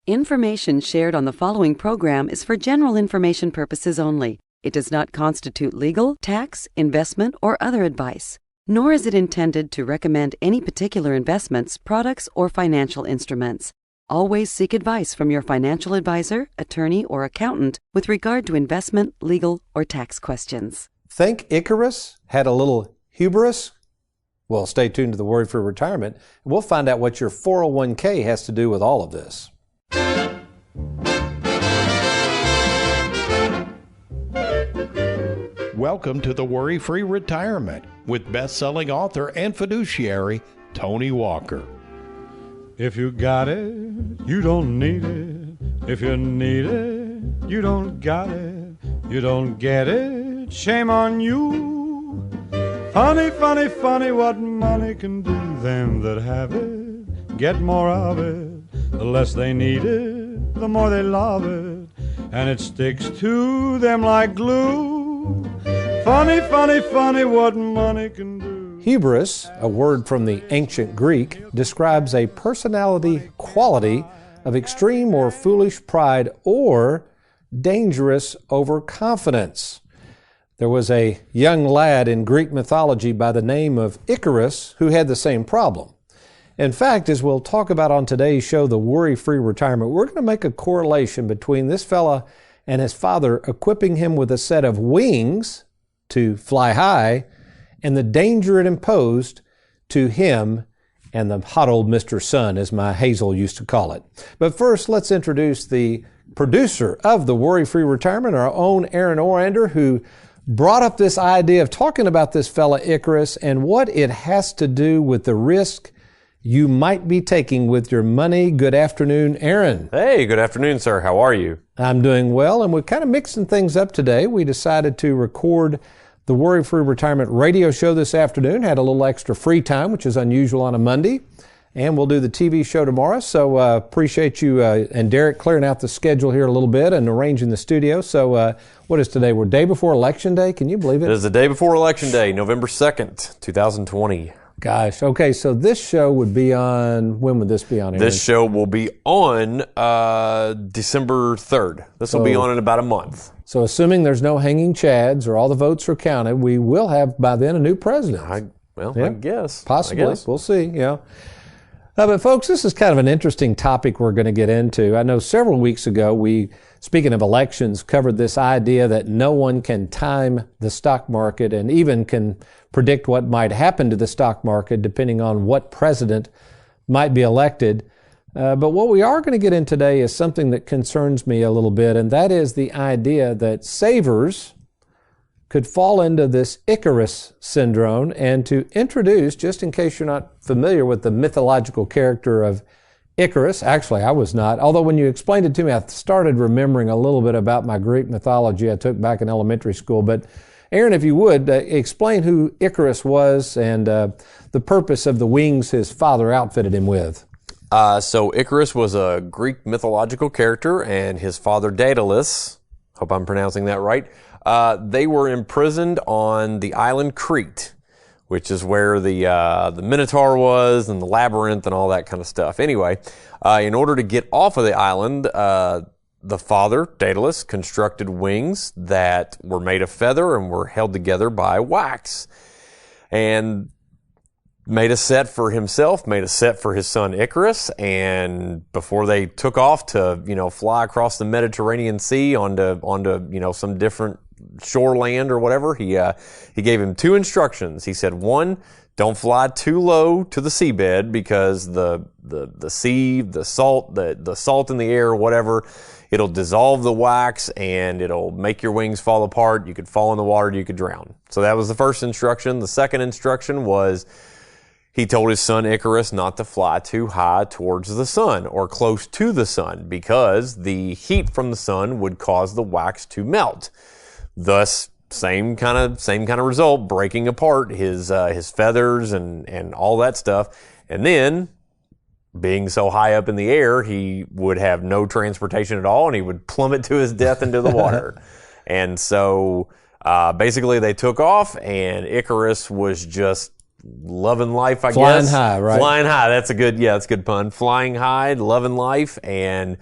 Information shared on the following program is for general information purposes only. It does not constitute legal, tax, investment, or other advice, nor is it intended to recommend any particular investments, products, or financial instruments. Always seek advice from your financial advisor, attorney, or accountant with regard to investment, legal, or tax questions. Think Icarus had a little hubris? Well, stay tuned to the Worry-Free Retirement, and we'll find out what your 401k has to do with all of this. Welcome to the Worry-Free Retirement with best-selling author and fiduciary Tony Walker. If you got it, you don't need it. If you need it, you don't got it. You don't get it, shame on you. Funny, funny, funny what money can do. Them that have it get more of it. The less they need it, the more they love it. And it sticks to them like glue. Funny, funny, funny what money can do. Hubris, a word from the ancient Greek, describes a personality quality of extreme or foolish pride or dangerous overconfidence. There was a young lad in Greek mythology by the name of Icarus who had the same problem. In fact, as we'll talk about on today's show, The Worry-Free Retirement, we're going to make a correlation between this fella and his father equipping him with a set of wings to fly high and the danger it imposed to him and the hot old Mr. Sun, as my Hazel used to call it. But first, let's introduce the producer of The Worry-Free Retirement, our own Aaron Orander, who brought up this idea of talking about this fella Icarus and what it has to do with the risk you might be taking with your money. Good afternoon, Aaron. Hey, good afternoon, sir. How are you? I'm doing well, and we're kind of mixing things up today. We decided to record the Worry-Free Retirement radio show this afternoon. Had a little extra free time, which is unusual on a Monday. And we'll do the TV show tomorrow. So appreciate you and Derek clearing out the schedule here a little bit and arranging the studio. So what is today? We're day before Election Day. Can you believe it? It is the day before Election Day, November 2nd, 2020. Gosh. Okay, so this show would be on, when would this be on, Aaron? This show will be on December 3rd. This will be on in about a month. So assuming there's no hanging chads or all the votes are counted, we will have by then a new president. I guess. Possibly. I guess. We'll see, yeah. But folks, this is kind of an interesting topic we're going to get into. I know several weeks ago we, speaking of elections, covered this idea that no one can time the stock market and even can predict what might happen to the stock market depending on what president might be elected. But what we are going to get in today is something that concerns me a little bit, and that is the idea that savers could fall into this Icarus syndrome. And to introduce, just in case you're not familiar with the mythological character of Icarus, actually I was not, although when you explained it to me, I started remembering a little bit about my Greek mythology I took back in elementary school. But Aaron, if you would, explain who Icarus was and the purpose of the wings his father outfitted him with. So Icarus was a Greek mythological character, and his father Daedalus, hope I'm pronouncing that right, they were imprisoned on the island Crete, which is where the Minotaur was and the labyrinth and all that kind of stuff. Anyway, in order to get off of the island, the father, Daedalus, constructed wings that were made of feather and were held together by wax. And made a set for himself, made a set for his son Icarus, and before they took off to, fly across the Mediterranean Sea onto some different shoreland or whatever, he gave him two instructions. He said, one, don't fly too low to the seabed because the sea, the salt in the air or whatever, it'll dissolve the wax and it'll make your wings fall apart. You could fall in the water, you could drown. So that was the first instruction. The second instruction was he told his son Icarus not to fly too high towards the sun or close to the sun because the heat from the sun would cause the wax to melt. Thus, same kind of result, breaking apart his feathers and all that stuff. And then, being so high up in the air, he would have no transportation at all and he would plummet to his death into the water. And so, basically they took off and Icarus was just loving life, I guess. Flying high, right? Flying high. That's a good pun. Flying high, loving life, and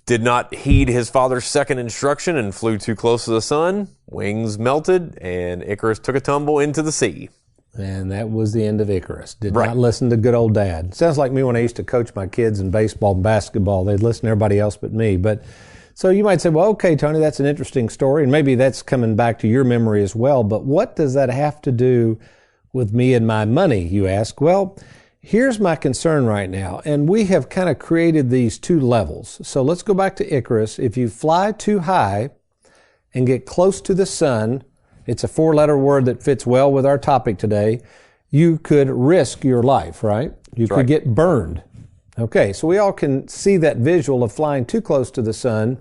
did not heed his father's second instruction and flew too close to the sun. Wings melted, and Icarus took a tumble into the sea. And that was the end of Icarus. Did not listen to good old dad. Sounds like me when I used to coach my kids in baseball and basketball. They'd listen to everybody else but me. But so you might say, well, okay, Tony, that's an interesting story. And maybe that's coming back to your memory as well. But what does that have to do with me and my money, you ask? Well, here's my concern right now. And we have kind of created these two levels. So let's go back to Icarus. If you fly too high and get close to the sun, it's a four-letter word that fits well with our topic today. You could risk your life, right? You could get burned. Okay, so we all can see that visual of flying too close to the sun,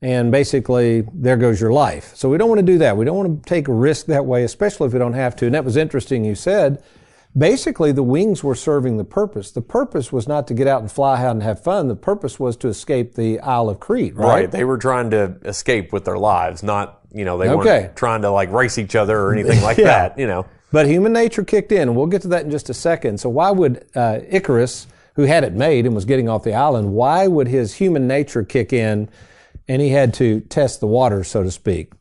and basically there goes your life. So we don't want to do that. We don't want to take a risk that way, especially if we don't have to. And that was interesting you said. Basically, the wings were serving the purpose. The purpose was not to get out and fly out and have fun. The purpose was to escape the Isle of Crete, right? Right. They were trying to escape with their lives, not, they weren't trying to like race each other or anything like that, But human nature kicked in, and we'll get to that in just a second. So why would Icarus, who had it made and was getting off the island, why would his human nature kick in and he had to test the waters, so to speak?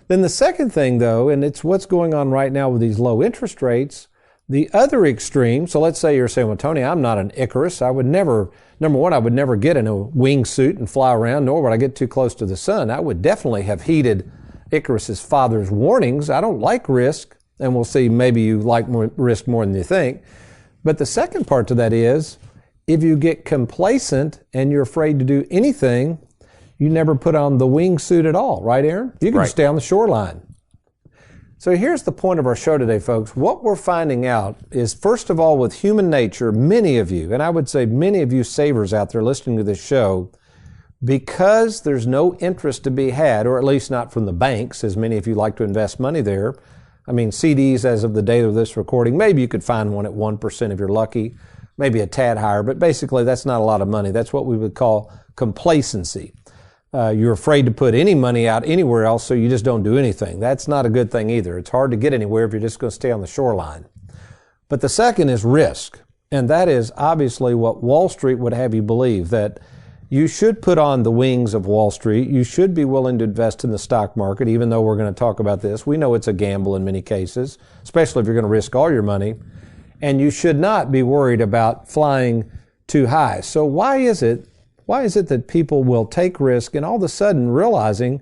Then the second thing, though, and it's what's going on right now with these low interest rates, the other extreme, so let's say you're saying, well, Tony, I'm not an Icarus. I would never, number one, I would never get in a wingsuit and fly around, nor would I get too close to the sun. I would definitely have heeded Icarus's father's warnings. I don't like risk, and we'll see maybe you like risk more than you think. But the second part to that is, if you get complacent and you're afraid to do anything, you never put on the wingsuit at all, right, Aaron? You can just stay on the shoreline. So here's the point of our show today, folks. What we're finding out is, first of all, with human nature, many of you, and I would say many of you savers out there listening to this show, because there's no interest to be had, or at least not from the banks, as many of you like to invest money there. I mean, CDs as of the date of this recording, maybe you could find one at 1% if you're lucky, maybe a tad higher, but basically that's not a lot of money. That's what we would call complacency. You're afraid to put any money out anywhere else, so you just don't do anything. That's not a good thing either. It's hard to get anywhere if you're just going to stay on the shoreline. But the second is risk, and that is obviously what Wall Street would have you believe, that you should put on the wings of Wall Street. You should be willing to invest in the stock market, even though we're going to talk about this. We know it's a gamble in many cases, especially if you're going to risk all your money. And you should not be worried about flying too high. So why is it that people will take risk and all of a sudden realizing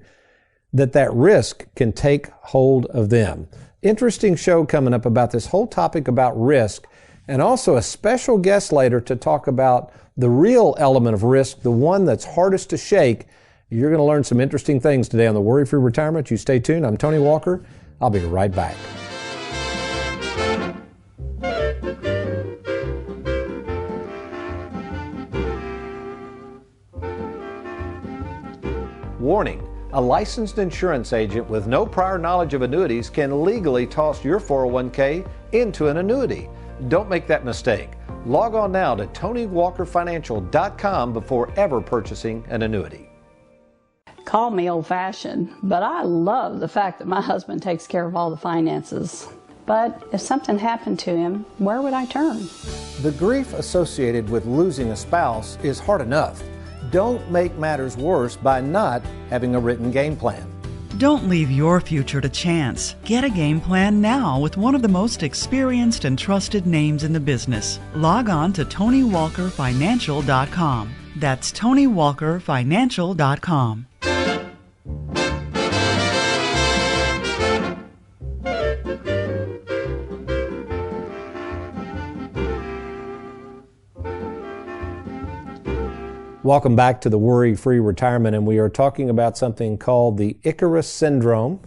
that that risk can take hold of them? Interesting show coming up about this whole topic about risk, and also a special guest later to talk about the real element of risk, the one that's hardest to shake. You're going to learn some interesting things today on the Worry-Free Retirement. You stay tuned. I'm Tony Walker. I'll be right back. Warning, a licensed insurance agent with no prior knowledge of annuities can legally toss your 401k into an annuity. Don't make that mistake. Log on now to TonyWalkerFinancial.com before ever purchasing an annuity. Call me old-fashioned, but I love the fact that my husband takes care of all the finances. But if something happened to him, where would I turn? The grief associated with losing a spouse is hard enough. Don't make matters worse by not having a written game plan. Don't leave your future to chance. Get a game plan now with one of the most experienced and trusted names in the business. Log on to TonyWalkerFinancial.com. That's TonyWalkerFinancial.com. Welcome back to the Worry-Free Retirement, and we are talking about something called the Icarus Syndrome.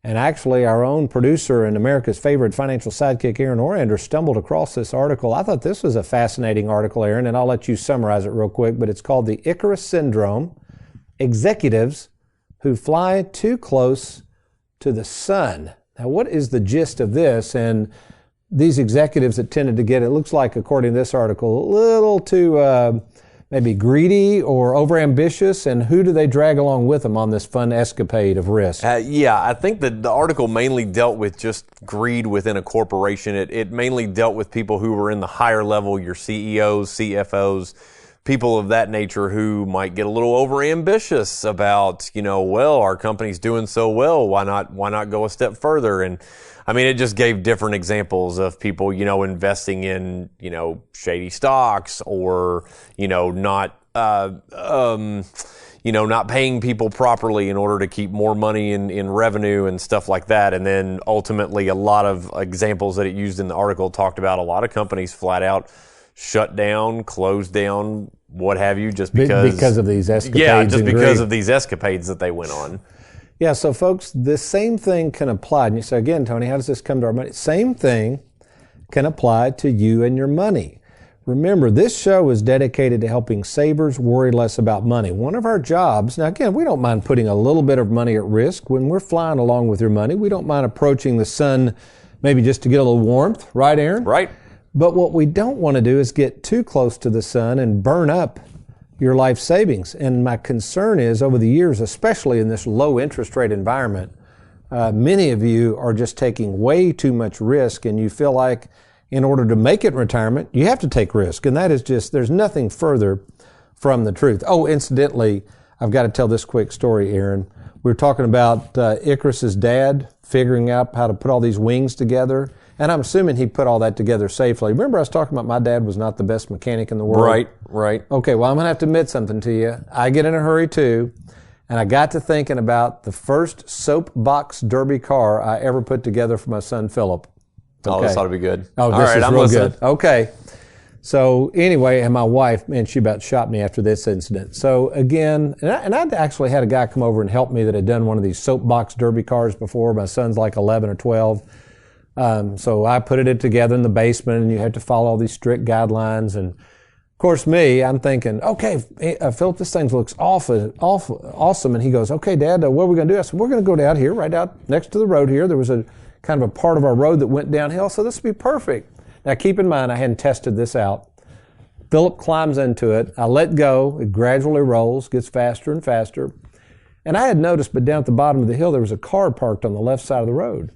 And actually, our own producer and America's favorite financial sidekick, Aaron Orander, stumbled across this article. I thought this was a fascinating article, Aaron, and I'll let you summarize it real quick, but it's called the Icarus Syndrome, Executives Who Fly Too Close to the Sun. Now, what is the gist of this? And these executives that tended to get, it looks like, according to this article, a little too maybe greedy or overambitious, and who do they drag along with them on this fun escapade of risk? Yeah, I think that the article mainly dealt with just greed within a corporation. It mainly dealt with people who were in the higher level, your CEOs, CFOs, people of that nature who might get a little overambitious about, well, our company's doing so well, why not go a step further? And I mean, it just gave different examples of people, investing in, shady stocks or, not paying people properly in order to keep more money in revenue and stuff like that. And then ultimately a lot of examples that it used in the article talked about a lot of companies flat out shut down, closed down, what have you, just because of these escapades. Yeah, just because of these escapades that they went on. Yeah, so folks, the same thing can apply. And you say, again, Tony, how does this come to our money? Same thing can apply to you and your money. Remember, this show is dedicated to helping savers worry less about money. One of our jobs, now again, we don't mind putting a little bit of money at risk. When we're flying along with your money, we don't mind approaching the sun maybe just to get a little warmth, right, Aaron? Right. But what we don't want to do is get too close to the sun and burn up your life savings. And my concern is over the years, especially in this low interest rate environment, many of you are just taking way too much risk, and you feel like in order to make it in retirement, you have to take risk. And that is just, there's nothing further from the truth. Oh, incidentally, I've got to tell this quick story, Aaron. We were talking about Icarus's dad figuring out how to put all these wings together. And I'm assuming he put all that together safely. Remember I was talking about my dad was not the best mechanic in the world? Right. Okay, well, I'm going to have to admit something to you. I get in a hurry too, and I got to thinking about the first soapbox derby car I ever put together for my son Philip. Okay. Oh, this ought to be good. Oh, all this right, is I'm real listening. good. Okay. So anyway, and my wife, man, she about shot me after this incident. So again, and I'd actually had a guy come over and help me that had done one of these soapbox derby cars before. My son's like 11 or 12. So I put it together in the basement, and you have to follow all these strict guidelines. And of course, I'm thinking, okay, Philip, this thing looks awesome. And he goes, okay, Dad, what are we going to do? I said, we're going to go down here, right out next to the road here. There was a kind of a part of our road that went downhill, so this would be perfect. Now, keep in mind, I hadn't tested this out. Philip climbs into it. I let go. It gradually rolls, gets faster and faster. And I had noticed, but down at the bottom of the hill, there was a car parked on the left side of the road.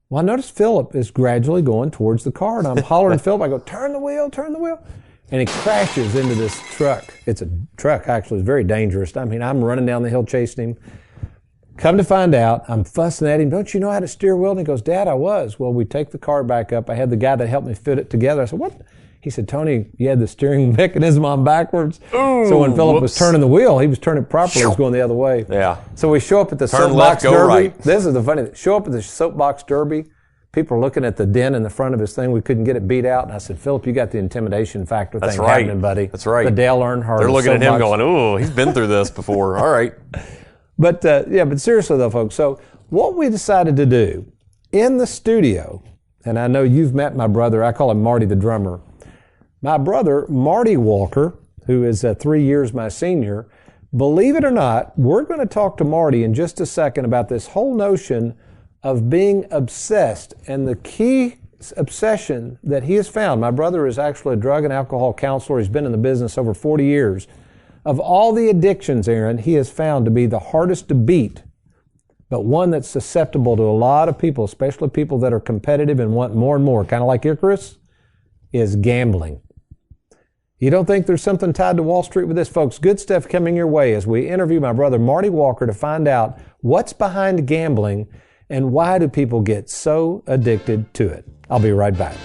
Well, I noticed Philip is gradually going towards the car, and I'm hollering Philip. I go, turn the wheel. And he crashes into this truck. It's a truck, actually. It's very dangerous. I mean, I'm running down the hill chasing him. Come to find out, I'm fussing at him. Don't you know how to steer well? And he goes, Dad, I was. Well, we take the car back up. I had the guy that helped me fit it together. I said, what? He said, Tony, you had the steering mechanism on backwards. Ooh, so when Philip was turning the wheel, he was turning it properly. He was going the other way. Yeah. So we show up at the Turn soapbox left, go derby. right. This is the funny thing. Show up at the soapbox derby. People are looking at the dent in the front of his thing. We couldn't get it beat out. And I said, Philip, you got the intimidation factor thing happening, buddy. That's right. The Dale Earnhardt. They're looking at him going, ooh, he's been through this before. All right. But seriously though, folks, so what we decided to do in the studio, and I know you've met my brother, I call him Marty the drummer. My brother, Marty Walker, who is 3 years my senior, believe it or not, we're going to talk to Marty in just a second about this whole notion of being obsessed and the key obsession that he has found. My brother is actually a drug and alcohol counselor. He's been in the business over 40 years. Of all the addictions, Aaron, he has found to be the hardest to beat, but one that's susceptible to a lot of people, especially people that are competitive and want more and more, kind of like Icarus, is gambling. You don't think there's something tied to Wall Street with this, folks? Good stuff coming your way as we interview my brother Marty Walker to find out what's behind gambling and why do people get so addicted to it. I'll be right back.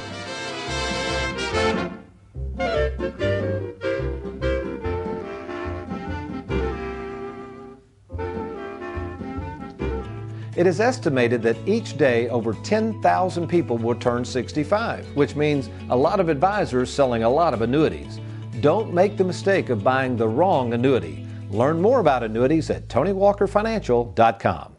It is estimated that each day over 10,000 people will turn 65, which means a lot of advisors selling a lot of annuities. Don't make the mistake of buying the wrong annuity. Learn more about annuities at TonyWalkerFinancial.com.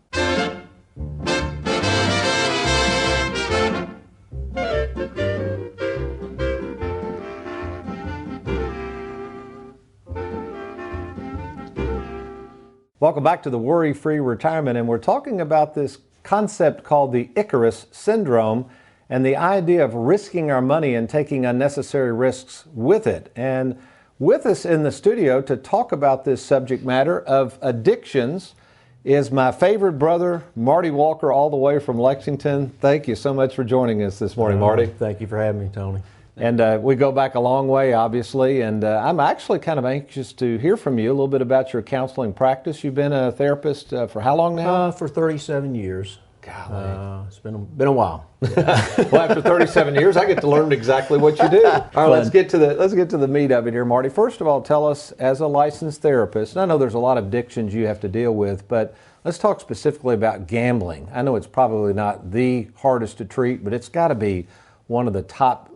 Welcome back to the Worry-Free Retirement, and we're talking about this concept called the Icarus syndrome and the idea of risking our money and taking unnecessary risks with it. And With us in the studio to talk about this subject matter of addictions is my favorite brother, Marty Walker, all the way from Lexington. Thank you so much for joining us this morning, Marty. Thank you for having me, Tony. And we go back a long way, obviously, and I'm actually kind of anxious to hear from you a little bit about your counseling practice. You've been a therapist for how long now? For 37 years. Golly. It's been a while. Well, after 37 years, I get to learn exactly what you do. All right, let's get to the meat of it here, Marty. First of all, tell us, as a licensed therapist, and I know there's a lot of addictions you have to deal with, but let's talk specifically about gambling. I know it's probably not the hardest to treat, but it's got to be one of the top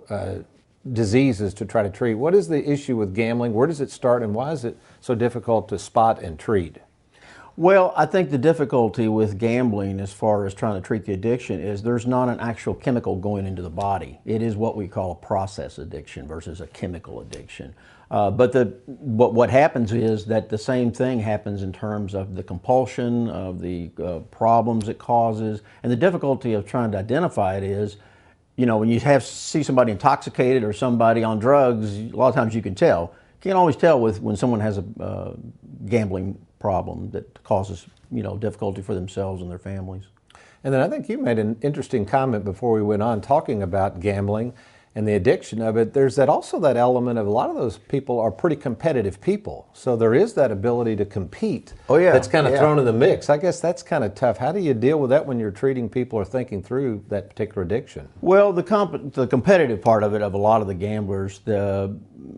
diseases to try to treat. What is the issue with gambling? Where does it start, and why is it so difficult to spot and treat? Well, I think the difficulty with gambling as far as trying to treat the addiction is there's not an actual chemical going into the body. It is what we call a process addiction versus a chemical addiction. But what happens is that the same thing happens in terms of the compulsion, of the problems it causes, and the difficulty of trying to identify it is, you know, when you see somebody intoxicated or somebody on drugs, a lot of times you can tell. You can't always tell when someone has a gambling problem that causes, you know, difficulty for themselves and their families. And then I think you made an interesting comment before we went on talking about gambling and the addiction of it. There's also that element of a lot of those people are pretty competitive people. So there is that ability to compete. Oh, yeah. That's kind of thrown in the mix. I guess that's kind of tough. How do you deal with that when you're treating people or thinking through that particular addiction? Well, the competitive part of it, of a lot of the gamblers,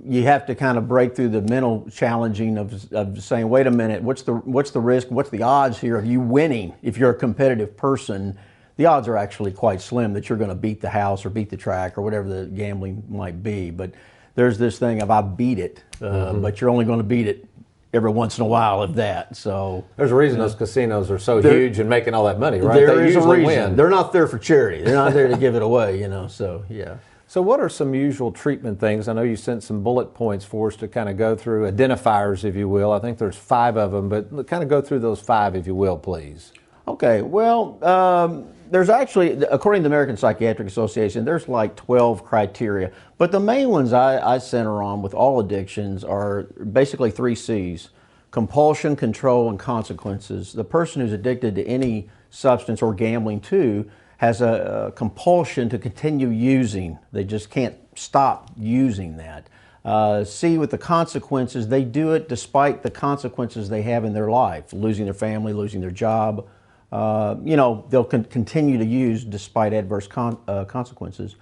you have to kind of break through the mental challenging of saying, wait a minute, what's the risk, what's the odds here of you winning? If you're a competitive person, the odds are actually quite slim that you're going to beat the house or beat the track or whatever the gambling might be. But there's this thing of I beat it, but you're only going to beat it every once in a while, if that. So there's a reason those casinos are so huge and making all that money, right? There they is usually a reason. win. They're not there for charity. They're not there to give it away, you know. So yeah. So what are some usual treatment things? I know you sent some bullet points for us to kind of go through, identifiers, if you will. I think there's 5 of them, but kind of go through those 5, if you will, please. Okay, well, there's actually, according to the American Psychiatric Association, there's like 12 criteria. But the main ones I center on with all addictions are basically 3 C's: compulsion, control, and consequences. The person who's addicted to any substance or gambling too has a compulsion to continue using. They just can't stop using that. C, with the consequences, they do it despite the consequences they have in their life, losing their family, losing their job. You know, they'll continue to use despite adverse consequences.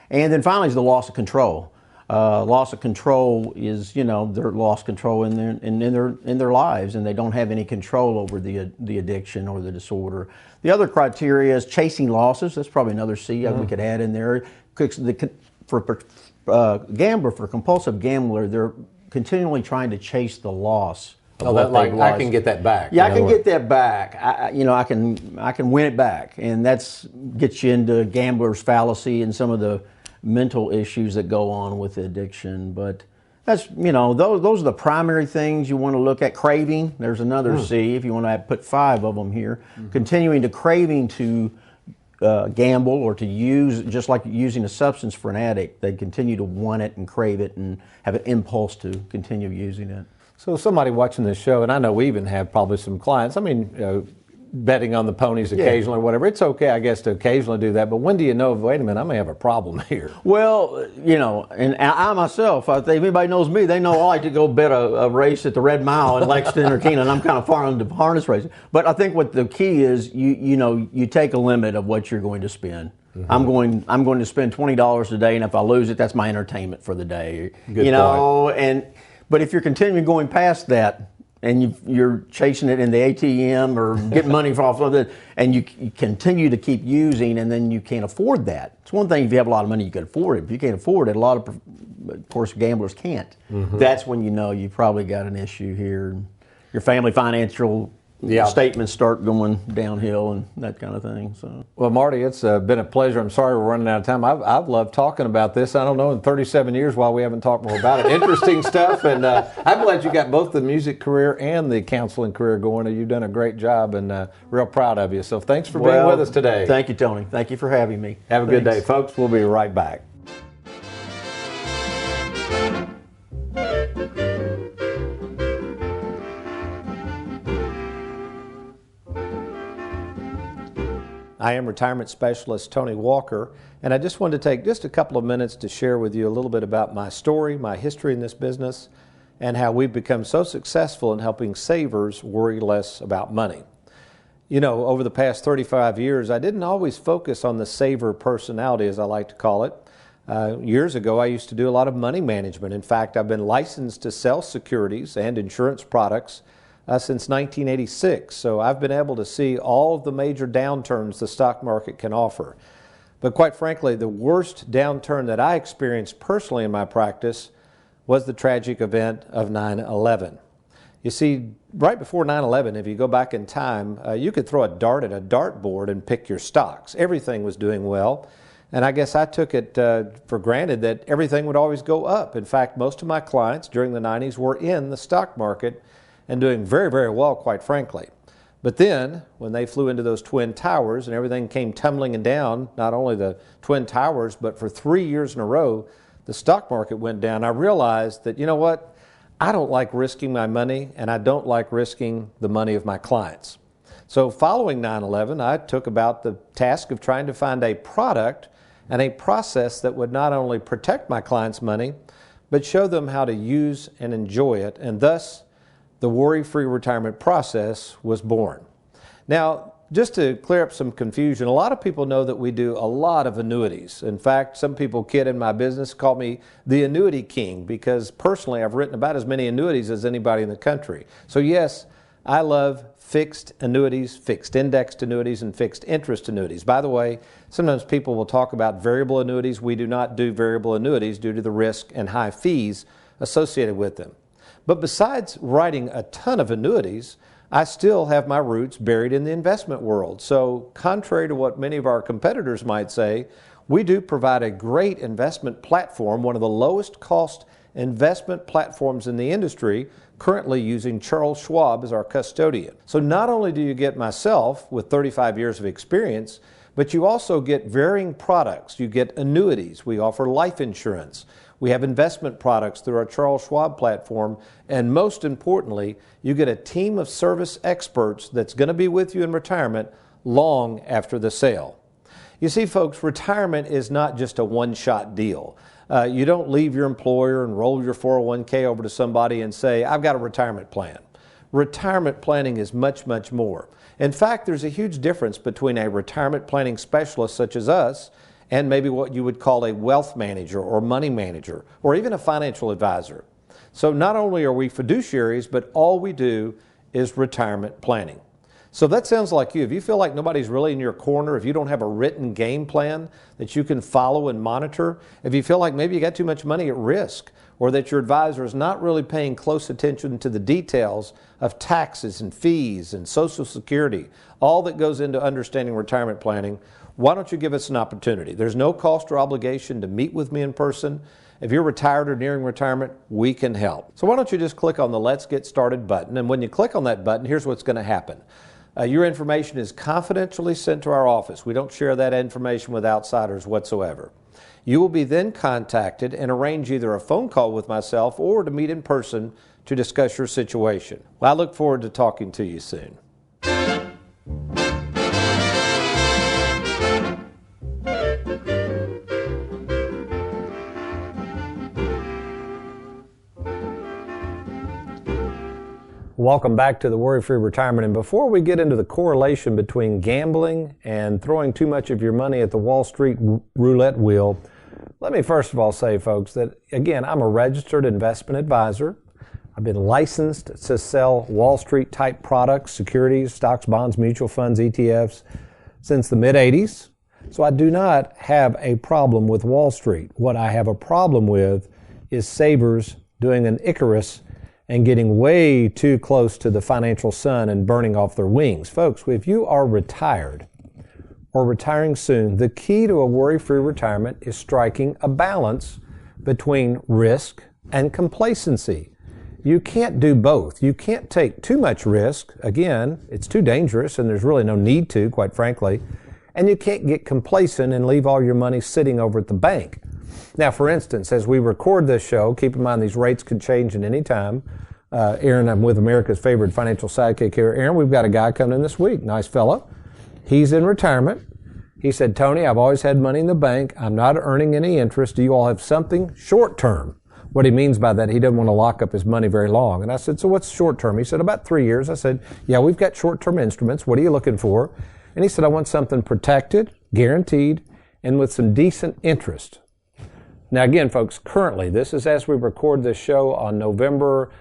And then finally is the loss of control. Loss of control is, you know, they're lost control in their lives, and they don't have any control over the addiction or the disorder. The other criteria is chasing losses. That's probably another C we could add in there. For gambler, for compulsive gambler, they're continually trying to chase the loss. Oh, that, like, I can get that back. Yeah, I can get that back. I can win it back, and that's gets you into gambler's fallacy and some of the mental issues that go on with addiction. But that's, you know, those are the primary things you want to look at. Craving, there's another C if you want to put 5 of them here. Continuing to craving to gamble or to use, just like using a substance for an addict, they continue to want it and crave it and have an impulse to continue using it. So somebody watching this show, and I know we even have probably some clients, I mean, betting on the ponies occasionally or whatever, it's okay, I guess, to occasionally do that, but when do you know, wait a minute, I may have a problem here? Well, you know, and I myself, I think if anybody knows me, they know I like to go bet a race at the Red Mile in Lexington or Keenan. I'm kind of far into harness racing. But I think what the key is, you take a limit of what you're going to spend. I'm going to spend $20 a day, and if I lose it, that's my entertainment for the day. Good you know, but if you're continuing going past that, and you're chasing it in the ATM or getting money off of it, and you continue to keep using, and then you can't afford that. It's one thing if you have a lot of money, you can afford it. If you can't afford it, a lot of course, gamblers can't. That's when you know you've probably got an issue here. Your family financial statements start going downhill and that kind of thing. So, well, Marty, it's been a pleasure. I'm sorry we're running out of time. I've loved talking about this. I don't know, in 37 years why we haven't talked more about it. Interesting stuff, and I'm glad you got both the music career and the counseling career going. You've done a great job, and real proud of you. So thanks for being with us today. Thank you, Tony. Thank you for having me. Have a good day, folks. We'll be right back. I am retirement specialist Tony Walker, and I just wanted to take just a couple of minutes to share with you a little bit about my story, my history in this business, and how we've become so successful in helping savers worry less about money. You know, over the past 35 years, I didn't always focus on the saver personality, as I like to call it. Years ago, I used to do a lot of money management. In fact, I've been licensed to sell securities and insurance products since 1986. So I've been able to see all of the major downturns the stock market can offer. But quite frankly, the worst downturn that I experienced personally in my practice was the tragic event of 9/11. You see, right before 9/11, if you go back in time, you could throw a dart at a dartboard and pick your stocks. Everything was doing well. And I guess I took it for granted that everything would always go up. In fact, most of my clients during the 90s were in the stock market and doing very, very well, quite frankly. But then, when they flew into those Twin Towers and everything came tumbling down, not only the Twin Towers, but for 3 years in a row, the stock market went down. I realized that, you know what? I don't like risking my money, and I don't like risking the money of my clients. So following 9/11, I took about the task of trying to find a product and a process that would not only protect my clients' money, but show them how to use and enjoy it, and thus the worry-free retirement process was born. Now, just to clear up some confusion, a lot of people know that we do a lot of annuities. In fact, some people kid in my business, call me the annuity king, because personally I've written about as many annuities as anybody in the country. So yes, I love fixed annuities, fixed indexed annuities, and fixed interest annuities. By the way, sometimes people will talk about variable annuities. We do not do variable annuities due to the risk and high fees associated with them. But besides writing a ton of annuities, I still have my roots buried in the investment world. So contrary to what many of our competitors might say, we do provide a great investment platform, one of the lowest cost investment platforms in the industry, currently using Charles Schwab as our custodian. So not only do you get myself with 35 years of experience, but you also get varying products. You get annuities. We offer life insurance. We have investment products through our Charles Schwab platform. And most importantly, you get a team of service experts that's going to be with you in retirement long after the sale. You see, folks, retirement is not just a one-shot deal. You don't leave your employer and roll your 401k over to somebody and say, I've got a retirement plan. Retirement planning is much, much more. In fact, there's a huge difference between a retirement planning specialist such as us and maybe what you would call a wealth manager or money manager or even a financial advisor. So not only are we fiduciaries, but all we do is retirement planning. So that sounds like you. If you feel like nobody's really in your corner, if you don't have a written game plan that you can follow and monitor, if you feel like maybe you got too much money at risk, or that your advisor is not really paying close attention to the details of taxes and fees and Social Security, all that goes into understanding retirement planning, why don't you give us an opportunity? There's no cost or obligation to meet with me in person. If you're retired or nearing retirement, we can help. So why don't you just click on the Let's Get Started button, and when you click on that button, here's what's going to happen. Your information is confidentially sent to our office. We don't share that information with outsiders whatsoever. You will be then contacted and arrange either a phone call with myself or to meet in person to discuss your situation. Well, I look forward to talking to you soon. Welcome back to the Worry-Free Retirement. And before we get into the correlation between gambling and throwing too much of your money at the Wall Street roulette wheel, let me first of all say, folks, that again, I'm a registered investment advisor. I've been licensed to sell Wall Street type products, securities, stocks, bonds, mutual funds, ETFs since the mid-'80s. So I do not have a problem with Wall Street. What I have a problem with is savers doing an Icarus and getting way too close to the financial sun and burning off their wings. Folks, if you are retired or retiring soon, the key to a worry-free retirement is striking a balance between risk and complacency. You can't do both. You can't take too much risk. Again, it's too dangerous and there's really no need to, quite frankly. And you can't get complacent and leave all your money sitting over at the bank. Now, for instance, as we record this show, keep in mind these rates could change at any time. Aaron, I'm with America's favorite financial sidekick here. Aaron, we've got a guy coming in this week. Nice fella. He's in retirement. He said, Tony, I've always had money in the bank. I'm not earning any interest. Do you all have something short term? What he means by that, he doesn't want to lock up his money very long. And I said, so what's short term? He said, about 3 years. I said, yeah, we've got short term instruments. What are you looking for? And he said, I want something protected, guaranteed, and with some decent interest. Now again, folks, currently, this is as we record this show on November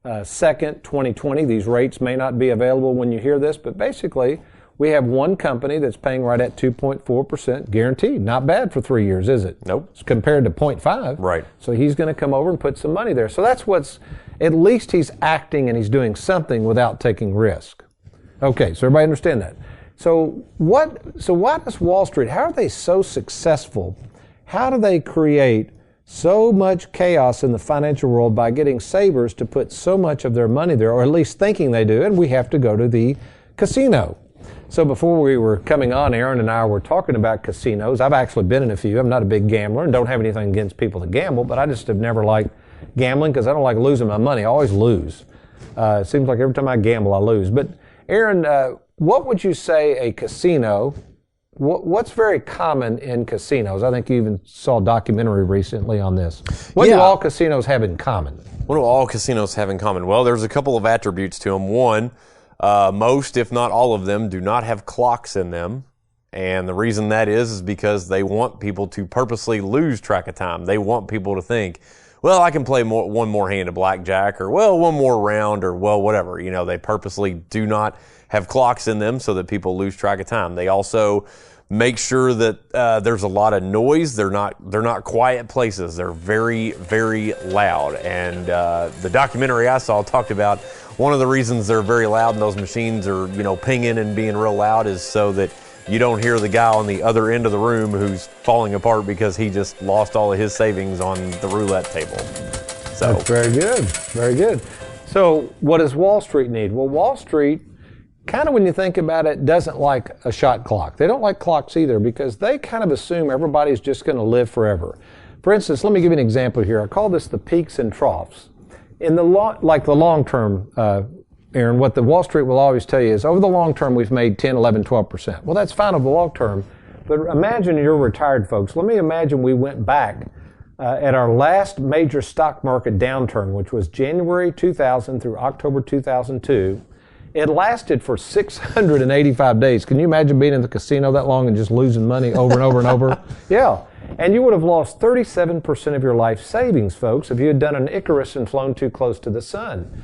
2nd, 2020. These rates may not be available when you hear this, but basically, we have one company that's paying right at 2.4% guaranteed. Not bad for 3 years, is it? Nope. It's compared to 0.5. Right. So he's going to come over and put some money there. So that's at least he's acting and he's doing something without taking risk. Okay, so everybody understand that. So why does Wall Street, how are they so successful? How do they create so much chaos in the financial world by getting savers to put so much of their money there, or at least thinking they do, and we have to go to the casino? So before we were coming on, Aaron and I were talking about casinos. I've actually been in a few. I'm not a big gambler and don't have anything against people that gamble, but I just have never liked gambling because I don't like losing my money. I always lose. It seems like every time I gamble, I lose. But Aaron, what would you say a casino, what's very common in casinos? I think you even saw a documentary recently on this. What do all casinos have in common? What do all casinos have in common? Well, there's a couple of attributes to them. One, most, if not all of them, do not have clocks in them. And the reason that is because they want people to purposely lose track of time. They want people to think, well, I can play one more hand of blackjack, or, well, one more round, or, well, whatever. You know, they purposely do not have clocks in them so that people lose track of time. They also make sure that there's a lot of noise. They're not quiet places. They're very, very loud. And the documentary I saw talked about one of the reasons they're very loud and those machines are, pinging and being real loud is so that you don't hear the guy on the other end of the room who's falling apart because he just lost all of his savings on the roulette table. So that's very good. Very good. So what does Wall Street need? Well, Wall Street, kind of when you think about it, doesn't like a shot clock. They don't like clocks either because they kind of assume everybody's just going to live forever. For instance, let me give you an example here. I call this the peaks and troughs. In the long term, Aaron, what the Wall Street will always tell you is over the long term we've made 10, 11, 12%. Well, that's fine over the long term, but imagine you're retired folks. Let me imagine we went back at our last major stock market downturn, which was January 2000 through October 2002. It lasted for 685 days. Can you imagine being in the casino that long and just losing money over and over and over? Yeah. And you would have lost 37% of your life savings, folks, if you had done an Icarus and flown too close to the sun.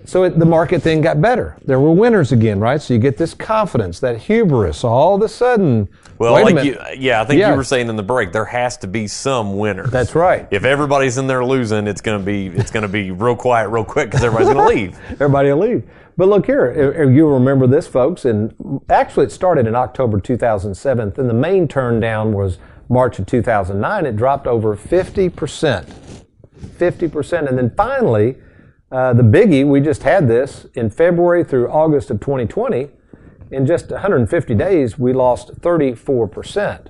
So the market then got better. There were winners again, right? So you get this confidence, that hubris, all of a sudden. Well, I think you were saying in the break, there has to be some winners. That's right. If everybody's in there losing, it's going to be real quiet, real quick, because everybody's going to leave. Everybody will leave. But look here, you'll remember this, folks, and actually it started in October 2007, and the main turn down was March of 2009. It dropped over 50%. 50%. And then finally, the biggie, we just had this in February through August of 2020. In just 150 days, we lost 34%.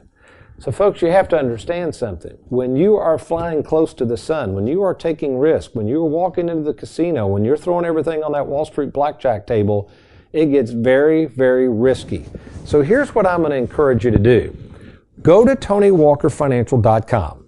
So folks, you have to understand something. When you are flying close to the sun, when you are taking risk, when you are walking into the casino, when you're throwing everything on that Wall Street blackjack table, it gets very, very risky. So here's what I'm going to encourage you to do. Go to TonyWalkerFinancial.com.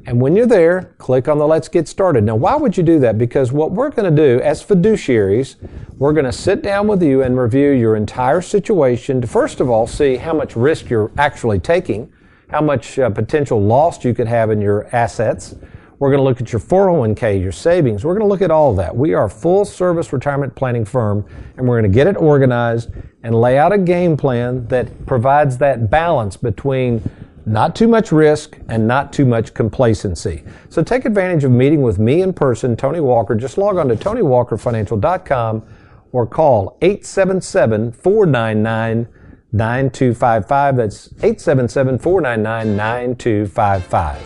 And when you're there, click on the Let's Get Started. Now, why would you do that? Because what we're going to do as fiduciaries, we're going to sit down with you and review your entire situation to, first of all, see how much risk you're actually taking, how much potential loss you could have in your assets. We're going to look at your 401k, your savings. We're going to look at all of that. We are a full-service retirement planning firm, and we're going to get it organized and lay out a game plan that provides that balance between not too much risk and not too much complacency. So take advantage of meeting with me in person, Tony Walker. Just log on to TonyWalkerFinancial.com or call 877-499-9255. That's 877-499-9255.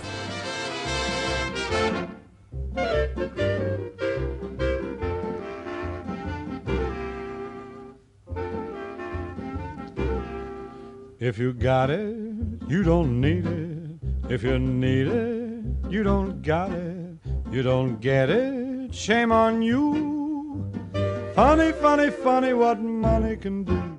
If you got it, you don't need it. If you need it, you don't got it. You don't get it, shame on you. Funny, funny, funny what money can do.